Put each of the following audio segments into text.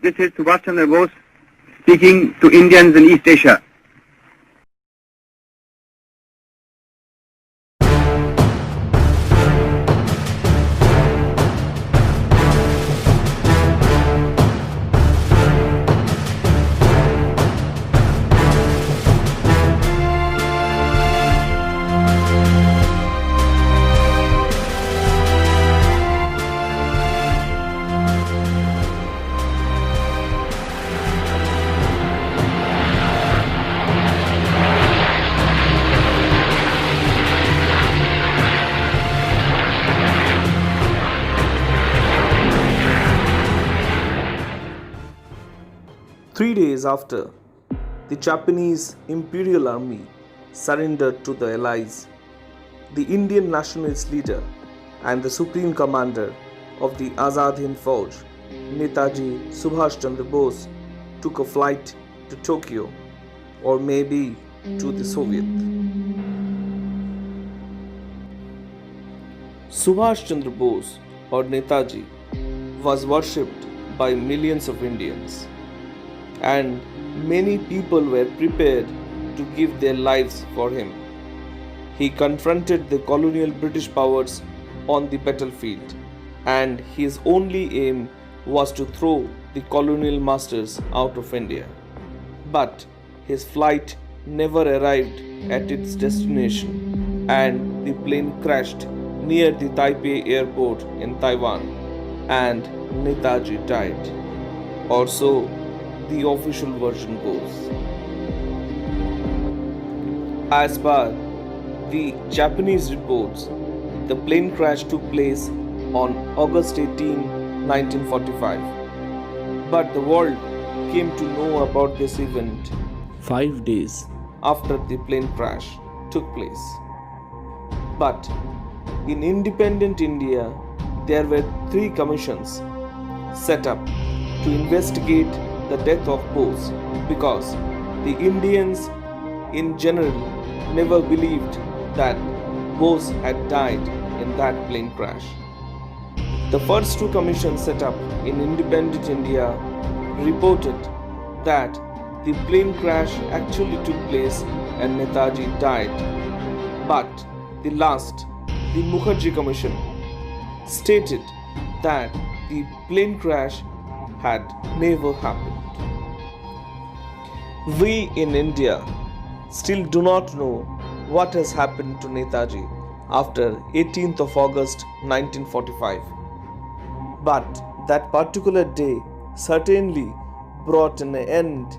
This is Subhas Chandra Bose speaking to Indians in East Asia. Three days after the Japanese Imperial Army surrendered to the Allies, the Indian nationalist leader and the supreme commander of the Azad Hind Fauj, Netaji Subhas Chandra Bose, took a flight to Tokyo, or maybe to the Soviet. Subhas Chandra Bose, or Netaji, was worshipped by millions of Indians, and many people were prepared to give their lives for him. He confronted the colonial British powers on the battlefield, and his only aim was to throw the colonial masters out of India. But his flight never arrived at its destination, and the plane crashed near the Taipei airport in Taiwan, and Netaji died. Or so the official version goes. As per the Japanese reports, the plane crash took place on August 18, 1945. But the world came to know about this event 5 days after the plane crash took place. But in independent India, there were 3 commissions set up to investigate the death of Bose, because the Indians in general never believed that Bose had died in that plane crash. The first 2 commissions set up in independent India reported that the plane crash actually took place and Netaji died. But the last, the Mukherjee Commission, stated that the plane crash had never happened. We in India still do not know what has happened to Netaji after 18th of August 1945. But that particular day certainly brought an end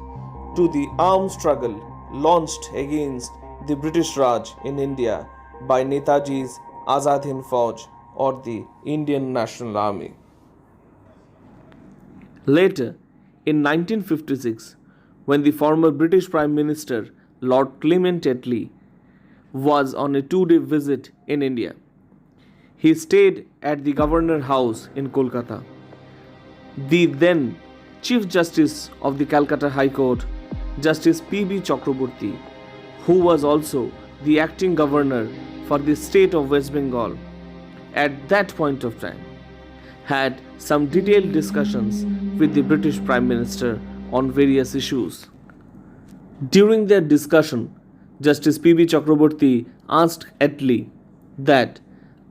to the armed struggle launched against the British Raj in India by Netaji's Azad Hind Fauj, or the Indian National Army. Later, in 1956, when the former British Prime Minister Lord Clement Attlee was on a 2-day visit in India, he stayed at the Governor House in Kolkata. The then Chief Justice of the Calcutta High Court, Justice B.B Chakraborty, who was also the acting governor for the state of West Bengal at that point of time, had some detailed discussions with the British Prime Minister on various issues. During their discussion, Justice P.B. Chakraborty asked Attlee that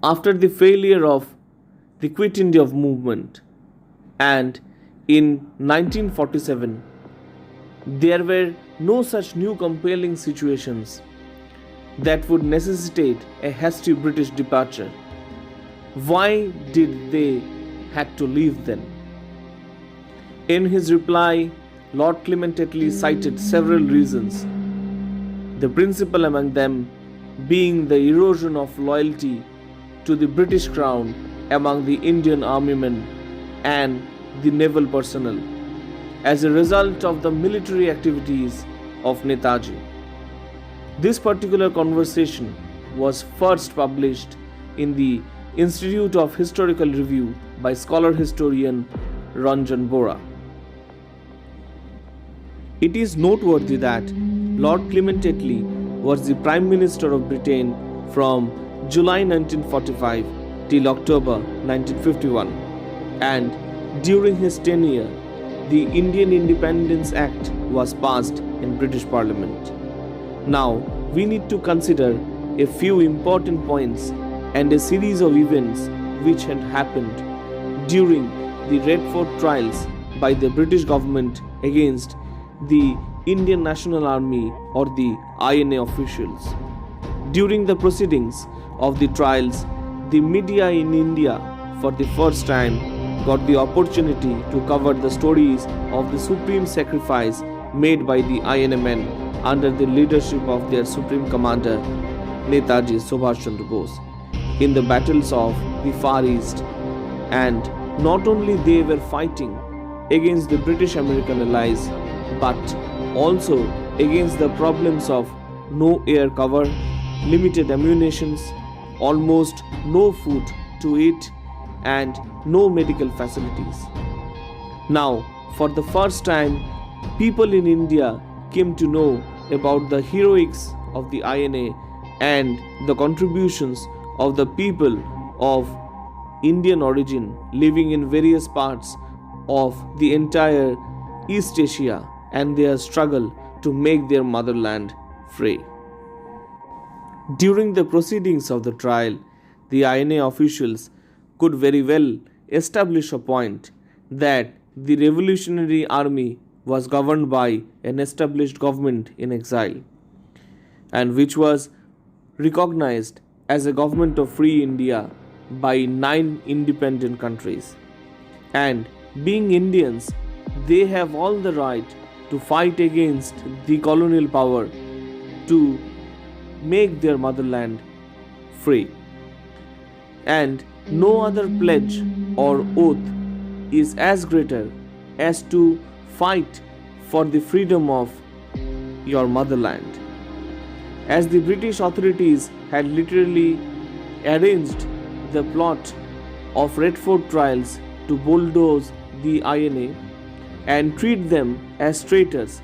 after the failure of the Quit India movement and in 1947, there were no such new compelling situations that would necessitate a hasty British departure. Why did they had to leave then? In his reply, Lord Clement Attlee cited several reasons, the principal among them being the erosion of loyalty to the British Crown among the Indian army men and the naval personnel as a result of the military activities of Netaji. This particular conversation was first published in the Institute of Historical Review by scholar historian Ranjan Borra. It is noteworthy that Lord Clement Attlee was the Prime Minister of Britain from July 1945 till October 1951, and during his tenure, the Indian Independence Act was passed in British Parliament. Now, we need to consider a few important points and a series of events which had happened during the Red Fort trials by the British government against the Indian National Army or the INA officials. During the proceedings of the trials, the media in India for the first time got the opportunity to cover the stories of the supreme sacrifice made by the INA men under the leadership of their supreme commander Netaji Subhas Chandra Bose in the battles of the Far East. And not only they were fighting against the British American allies, but also against the problems of no air cover, limited ammunitions, almost no food to eat, and no medical facilities. Now, for the first time, people in India came to know about the heroics of the INA and the contributions of the people of Indian origin living in various parts of the entire East Asia and their struggle to make their motherland free. During the proceedings of the trial, the INA officials could very well establish a point that the revolutionary army was governed by an established government in exile, and which was recognized as a government of free India by 9 independent countries. And being Indians, they have all the right to fight against the colonial power to make their motherland free. And no other pledge or oath is as greater as to fight for the freedom of your motherland. As the British authorities had literally arranged the plot of Red Fort trials to bulldoze the INA and treat them as traitors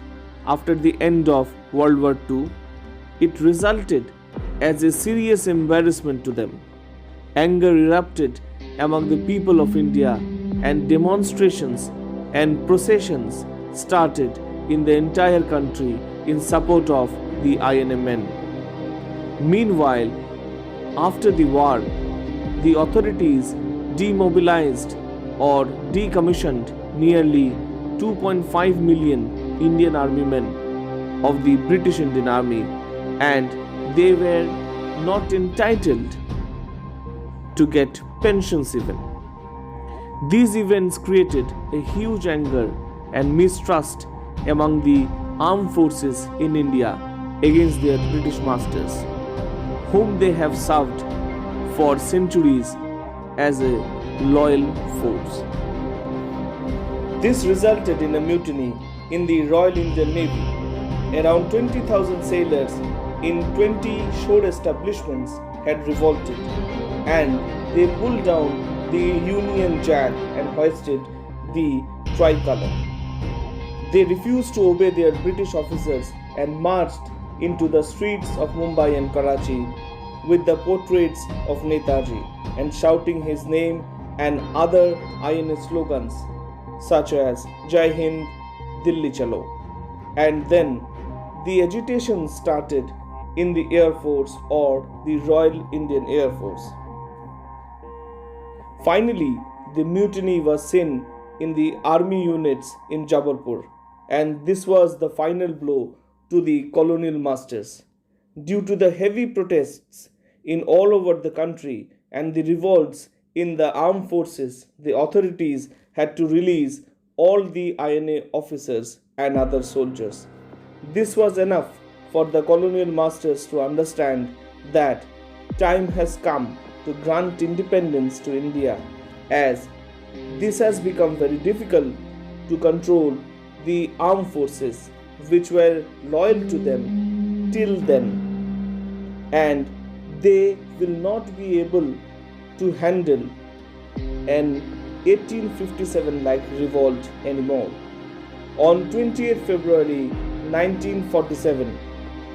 after the end of World War II, it resulted as a serious embarrassment to them. Anger erupted among the people of India, and demonstrations and processions started in the entire country in support of the INA men. Meanwhile, after the war, the authorities demobilized or decommissioned nearly 2.5 million Indian army men of the British Indian Army, and they were not entitled to get pensions even. These events created a huge anger and mistrust among the armed forces in India against their British masters, whom they have served for centuries as a loyal force. This resulted in a mutiny in the Royal Indian Navy. Around 20,000 sailors in 20 shore establishments had revolted, and they pulled down the Union Jack and hoisted the tricolour. They refused to obey their British officers and marched into the streets of Mumbai and Karachi with the portraits of Netaji and shouting his name and other INA slogans such as Jai Hind, Delhi Chalo. And then the agitation started in the Air Force or the Royal Indian Air Force. Finally, the mutiny was seen in the army units in Jabalpur, and this was the final blow to the colonial masters. Due to the heavy protests in all over the country and the revolts in the armed forces, the authorities had to release all the INA officers and other soldiers. This was enough for the colonial masters to understand that time has come to grant independence to India, as this has become very difficult to control the armed forces which were loyal to them till then, and they will not be able to handle an 1857 like revolt anymore. On 28 February 1947,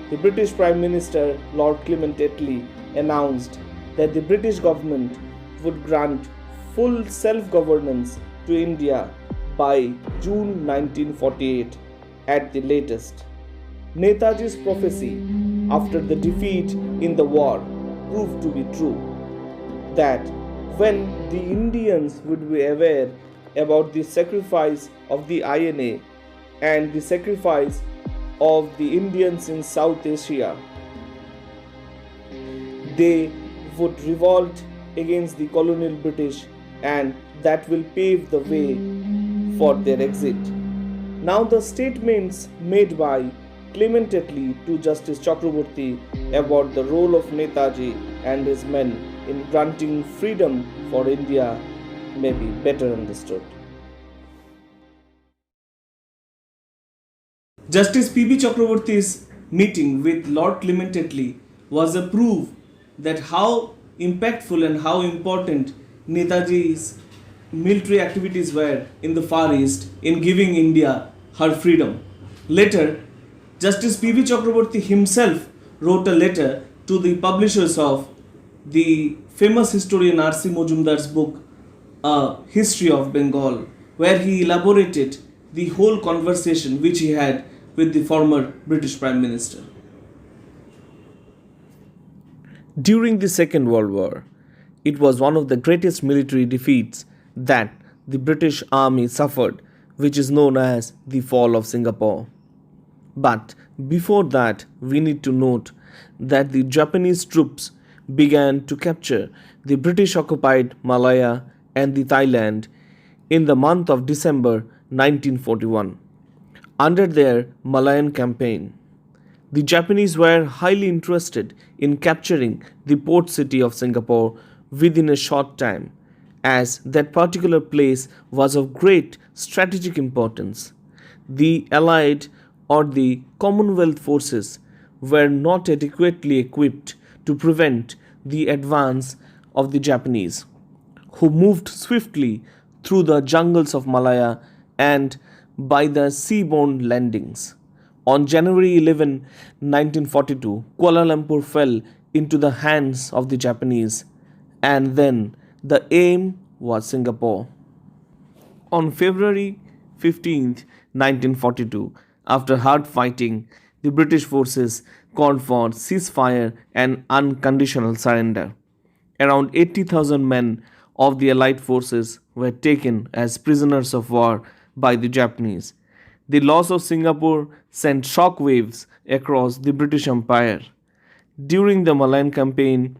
the British Prime Minister Lord Clement Attlee announced that the British government would grant full self-governance to India by June 1948 at the latest. Netaji's prophecy after the defeat in the war proved to be true, that when the Indians would be aware about the sacrifice of the INA and the sacrifice of the Indians in South Asia, they would revolt against the colonial British, and that will pave the way for their exit. Now the statements made by Clement Attlee to Justice Chakraborty about the role of Netaji and his men in granting freedom for India may be better understood. Justice P.B. Chakraborty's meeting with Lord Clement Attlee was a proof that how impactful and how important Netaji's military activities were in the Far East in giving India her freedom. Later, Justice P.B. Chakraborty himself wrote a letter to the publishers of the famous historian R.C Majumdar's book, A History of Bengal, where he elaborated the whole conversation which he had with the former British Prime Minister. During the Second World War, it was one of the greatest military defeats that the British Army suffered, which is known as the Fall of Singapore. But before that, we need to note that the Japanese troops began to capture the British-occupied Malaya and the Thailand in the month of December 1941. Under their Malayan campaign, the Japanese were highly interested in capturing the port city of Singapore within a short time, as that particular place was of great strategic importance. The Allied or the Commonwealth forces were not adequately equipped to prevent the advance of the Japanese, who moved swiftly through the jungles of Malaya and by the seaborne landings. On January 11, 1942, Kuala Lumpur fell into the hands of the Japanese, and then the aim was Singapore. On February 15, 1942, after hard fighting, the British forces called for ceasefire and unconditional surrender. Around 80,000 men of the Allied forces were taken as prisoners of war by the Japanese. The loss of Singapore sent shock waves across the British Empire. During the Malayan campaign,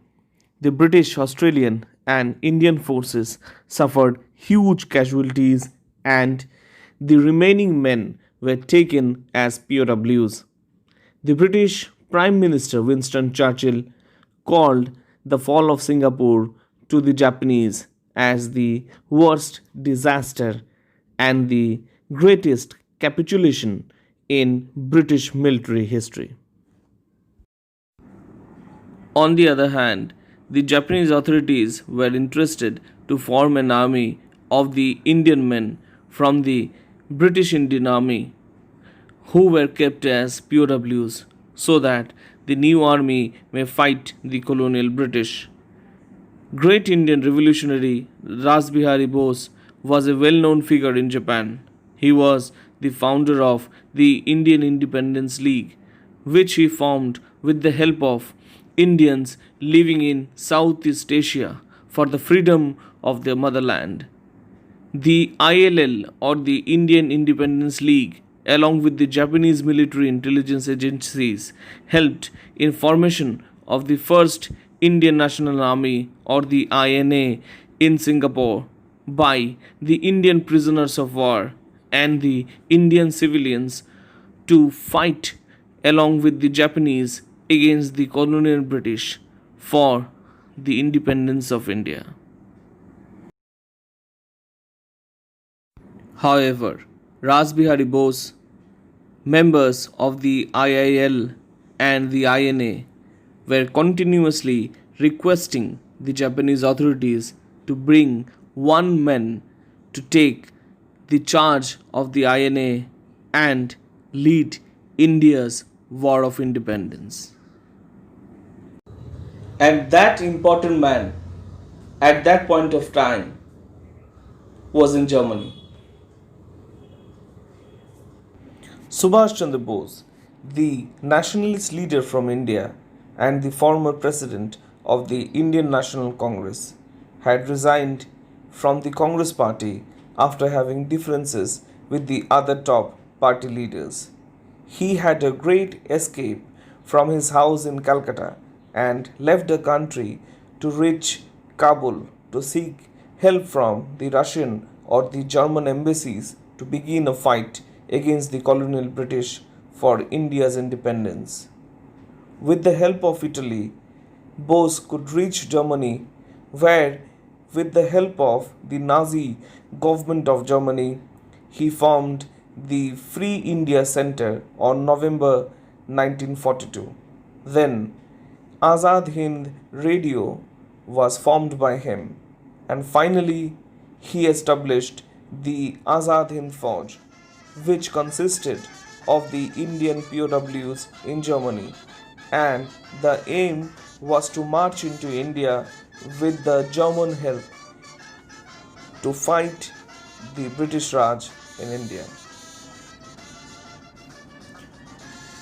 the British, Australian, and Indian forces suffered huge casualties, and the remaining men were taken as POWs. The British Prime Minister Winston Churchill called the fall of Singapore to the Japanese as the worst disaster and the greatest capitulation in British military history. On the other hand, the Japanese authorities were interested to form an army of the Indian men from the British Indian Army who were kept as POWs so that the new army may fight the colonial British. Great Indian revolutionary Rasbihari Bose was a well-known figure in Japan. He was the founder of the Indian Independence League, which he formed with the help of Indians living in Southeast Asia for the freedom of their motherland. The ILL, or the Indian Independence League, along with the Japanese military intelligence agencies, helped in formation of the first Indian National Army, or the INA, in Singapore by the Indian prisoners of war and the Indian civilians to fight along with the Japanese against the colonial British for the independence of India. However, Rasbihari Bose, members of the IIL and the INA, were continuously requesting the Japanese authorities to bring one man to take the charge of the INA and lead India's War of Independence. And that important man at that point of time was in Germany. Subhas Chandra Bose, the nationalist leader from India and the former president of the Indian National Congress, had resigned from the Congress party after having differences with the other top party leaders. He had a great escape from his house in Calcutta and left the country to reach Kabul to seek help from the Russian or the German embassies to begin a fight against the colonial British for India's independence. With the help of Italy, Bose could reach Germany, where, with the help of the Nazi government of Germany, he formed the Free India Center on November 1942. Then, Azad Hind Radio was formed by him, and finally, he established the Azad Hind Fauj, which consisted of the Indian POWs in Germany, and the aim was to march into India with the German help to fight the British Raj in India.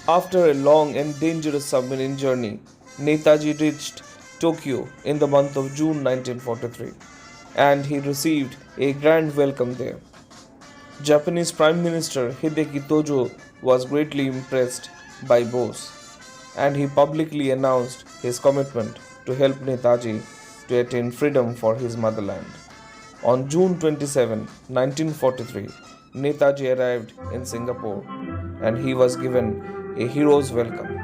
After a long and dangerous submarine journey, Netaji reached Tokyo in the month of June 1943, and he received a grand welcome there. Japanese Prime Minister Hideki Tojo was greatly impressed by Bose, and he publicly announced his commitment to help Netaji to attain freedom for his motherland. On June 27, 1943, Netaji arrived in Singapore, and he was given a hero's welcome.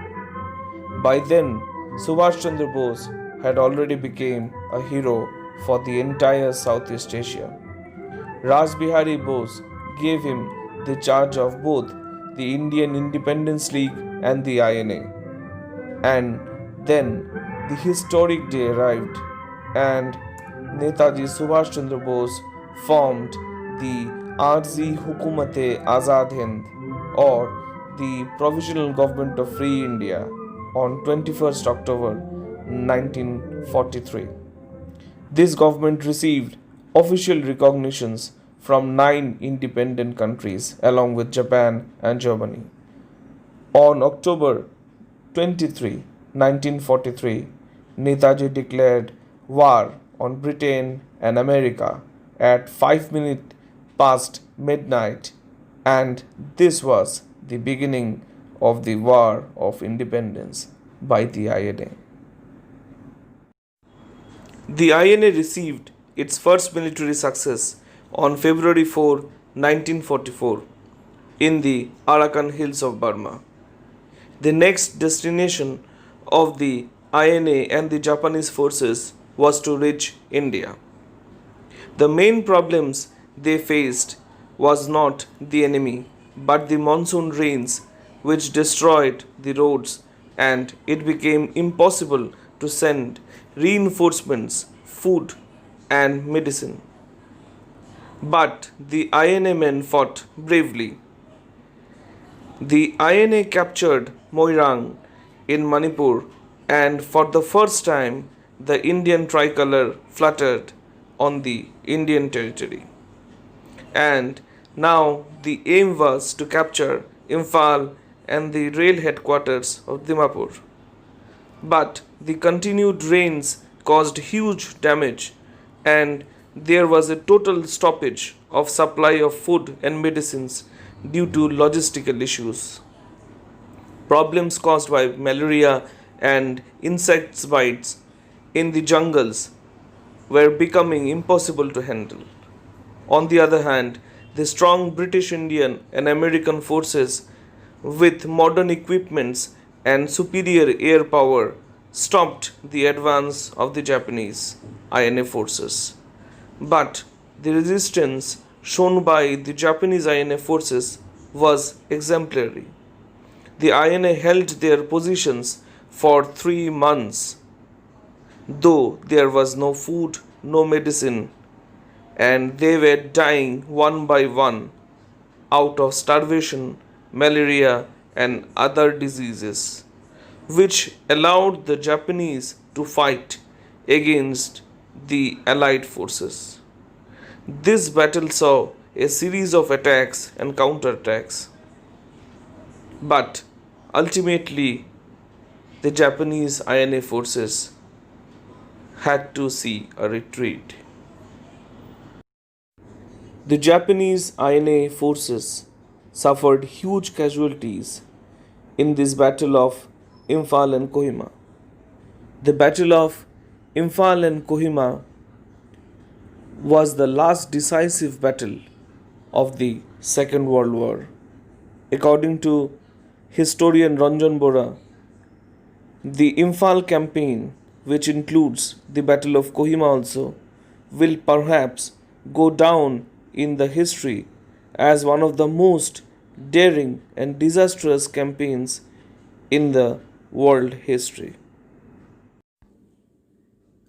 By then, Subhash Chandra Bose had already become a hero for the entire Southeast Asia. Raj Bihari Bose gave him the charge of both the Indian Independence League and the INA. And then the historic day arrived, and Netaji Subhash Chandra Bose formed the Arzi Hukumate Azad Hind, or the Provisional Government of Free India, on 21st October 1943. This government received official recognitions from 9 independent countries along with Japan and Germany. On October 23, 1943, Netaji declared war on Britain and America at 5 minutes past midnight, and this was the beginning of the War of Independence by the INA. The INA received its first military success on February 4, 1944, in the Arakan Hills of Burma. The next destination of the INA and the Japanese forces was to reach India. The main problems they faced was not the enemy, but the monsoon rains which destroyed the roads, and it became impossible to send reinforcements, food and medicine. But the INA men fought bravely. The INA captured Moirang in Manipur, and for the first time the Indian tricolour fluttered on the Indian territory. And now the aim was to capture Imphal and the rail headquarters of Dimapur. But the continued rains caused huge damage, and there was a total stoppage of supply of food and medicines due to logistical issues. Problems caused by malaria and insect bites in the jungles were becoming impossible to handle. On the other hand, the strong British, Indian and American forces with modern equipments and superior air power stopped the advance of the Japanese INA forces. But the resistance shown by the Japanese INA forces was exemplary. The INA held their positions for 3 months, though there was no food, no medicine, and they were dying one by one out of starvation, malaria, and other diseases, which allowed the Japanese to fight against the Allied forces. This battle saw a series of attacks and counterattacks. But ultimately, the Japanese INA forces had to see a retreat. The Japanese INA forces suffered huge casualties in this Battle of Imphal and Kohima. The Battle of Imphal and Kohima was the last decisive battle of the Second World War. According to historian Ranjan Borra, the Imphal campaign, which includes the Battle of Kohima also, will perhaps go down in the history as one of the most daring and disastrous campaigns in the world history.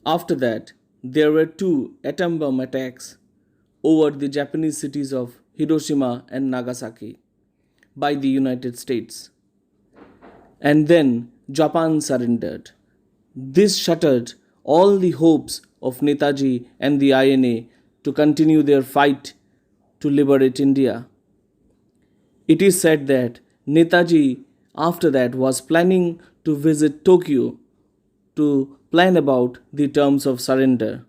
After that, there were two atom bomb attacks over the Japanese cities of Hiroshima and Nagasaki by the United States. And then Japan surrendered. This shattered all the hopes of Netaji and the INA to continue their fight to liberate India. It is said that Netaji after that was planning to visit Tokyo to plan about the terms of surrender.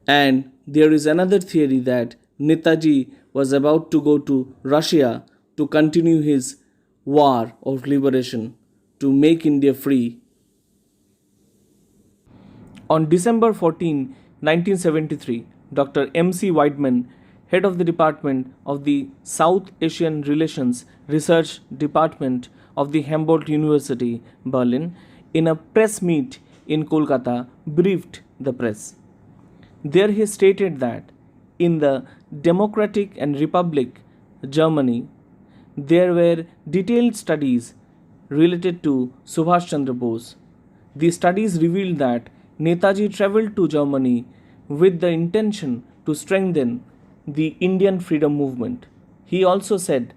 And there is another theory that Netaji was about to go to Russia to continue his war of liberation to make India free. On December 14, 1973, Dr. M.C. Weidman, head of the Department of the South Asian Relations Research Department of the Humboldt University, Berlin, in a press meet in Kolkata, briefed the press. There he stated that in the Democratic and Republic Germany, there were detailed studies related to Subhas Chandra Bose. The studies revealed that Netaji travelled to Germany with the intention to strengthen the Indian freedom movement. He also said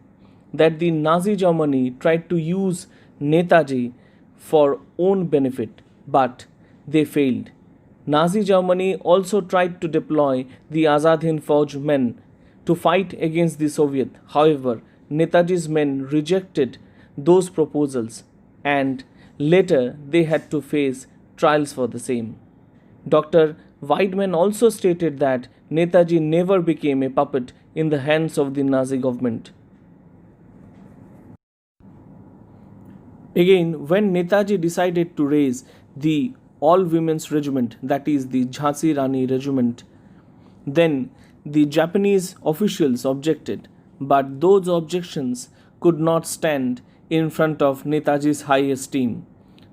that the Nazi Germany tried to use Netaji for own benefit, but they failed. Nazi Germany also tried to deploy the Azad Hind Fauj men to fight against the Soviet. However, Netaji's men rejected those proposals and later they had to face trials for the same. Dr. Weidman also stated that Netaji never became a puppet in the hands of the Nazi government. Again, when Netaji decided to raise the all-women's regiment, that is the Jhansi Rani regiment, then the Japanese officials objected, but those objections could not stand in front of Netaji's high esteem.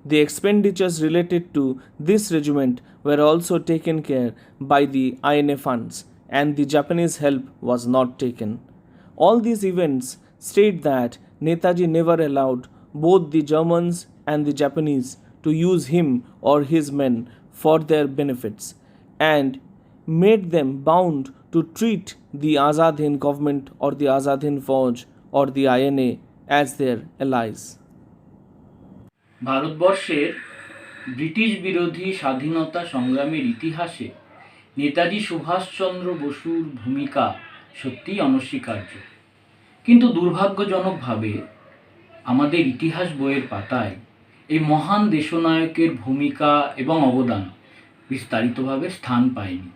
The expenditures related to this regiment were also taken care by the INA funds, and the Japanese help was not taken. All these events state that Netaji never allowed both the Germans and the Japanese to use him or his men for their benefits and made them bound to treat the Azad Hind government or the Azad Hind Fauj or the INA as their allies. ভারতবর্ষের British বিরোধী স্বাধীনতা সংগ্রামের ইতিহাসে নেতাজি সুভাষচন্দ্র বসুর ভূমিকা সত্যিই অনস্বীকার্য। কিন্তু দুর্ভাগ্যজনকভাবে আমাদের ইতিহাস বইয়ের পাতায় এই মহান দেশনায়কের ভূমিকা এবং অবদান বিস্তারিতভাবে স্থান পায়নি।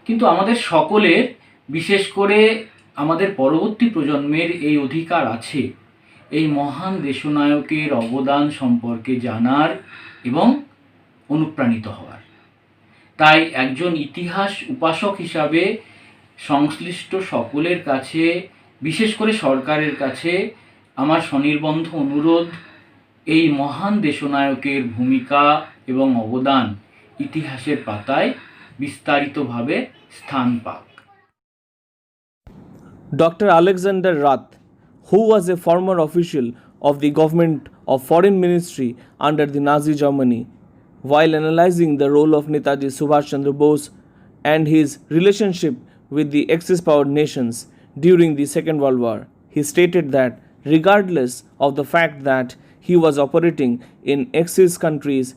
কিন্তু আমাদের সকলের, বিশেষ করে আমাদের পরবর্তী প্রজন্মের এই অধিকার আছে এই মহান দেশনায়কের অবদান সম্পর্কে জানার এবং অনুপ্রাণিত হওয়ার। তাই একজন ইতিহাস উপাসক হিসাবে সংশ্লিষ্ট সকলের কাছে, বিশেষ করে সরকারের কাছে আমার সনির্বন্ধ অনুরোধ, এই মহান দেশনায়কের ভূমিকা এবং অবদান ইতিহাসের পাতায় বিস্তারিতভাবে স্থান পাক। Dr. Alexander Rath, who was a former official of the government of Foreign Ministry under the Nazi Germany, while analyzing the role of Netaji Subhas Chandra Bose and his relationship with the Axis-powered nations during the Second World War, he stated that regardless of the fact that he was operating in Axis countries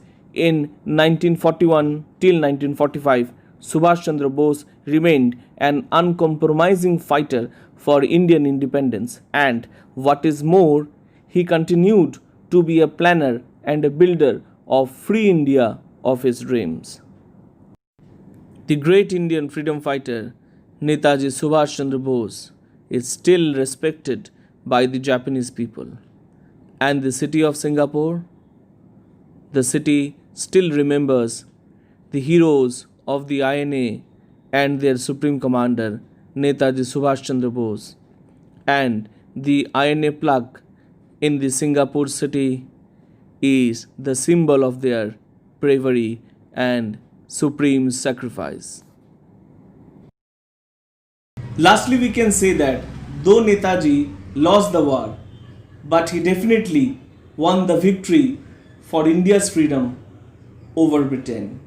in 1941 till 1945, Subhas Chandra Bose remained an uncompromising fighter for Indian independence, and what is more, he continued to be a planner and a builder of free India of his dreams. The great Indian freedom fighter Netaji Subhas Chandra Bose is still respected by the Japanese people, and the city of Singapore, the city still remembers the heroes of the INA and their supreme commander Netaji Subhas Chandra Bose, and the INA plaque in the Singapore city is the symbol of their bravery and supreme sacrifice. Lastly, we can say that though Netaji lost the war, but he definitely won the victory for India's freedom over Britain.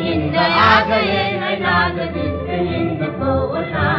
Hind आ गए हैं नाज़ जिसके हिंद को शान